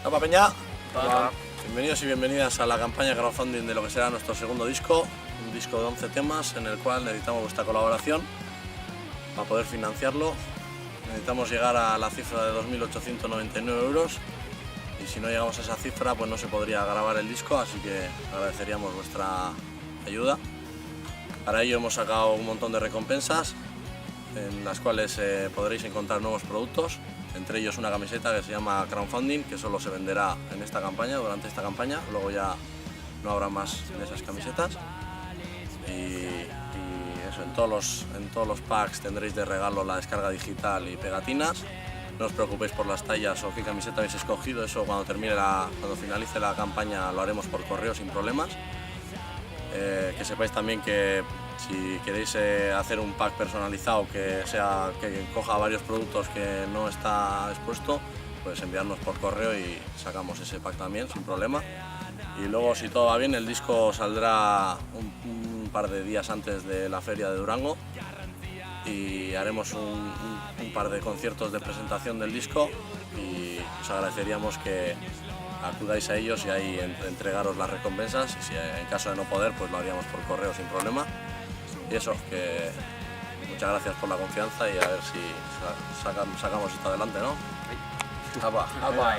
Hola Peña, Hola. bienvenidos y bienvenidas a la campaña crowdfunding de lo que será nuestro segundo disco, un disco de 11 temas en el cual necesitamos vuestra colaboración para poder financiarlo. Necesitamos llegar a la cifra de 2.899 euros y si no llegamos a esa cifra pues no se podría grabar el disco, así que agradeceríamos vuestra ayuda. Para ello hemos sacado un montón de recompensas en las cuales podréis encontrar nuevos productos, entre ellos una camiseta que se llama Crowdfunding, que solo se venderá en esta campaña, durante esta campaña, luego ya no habrá más de esas camisetas. Y eso, en todos los packs tendréis de regalo la descarga digital y pegatinas. No os preocupéis por las tallas o qué camiseta habéis escogido, eso cuando finalice la campaña lo haremos por correo sin problemas. Que sepáis también que si queréis hacer un pack personalizado que coja varios productos que no está expuesto, pues enviarnos por correo y sacamos ese pack también sin problema. Y luego, si todo va bien, el disco saldrá un par de días antes de la feria de Durango y haremos un par de conciertos de presentación del disco y os agradeceríamos que acudáis a ellos y ahí entregaros las recompensas, y si en caso de no poder pues lo haríamos por correo sin problema. Y eso, que muchas gracias por la confianza y a ver si sacamos esto adelante, ¿no? Apa, apa.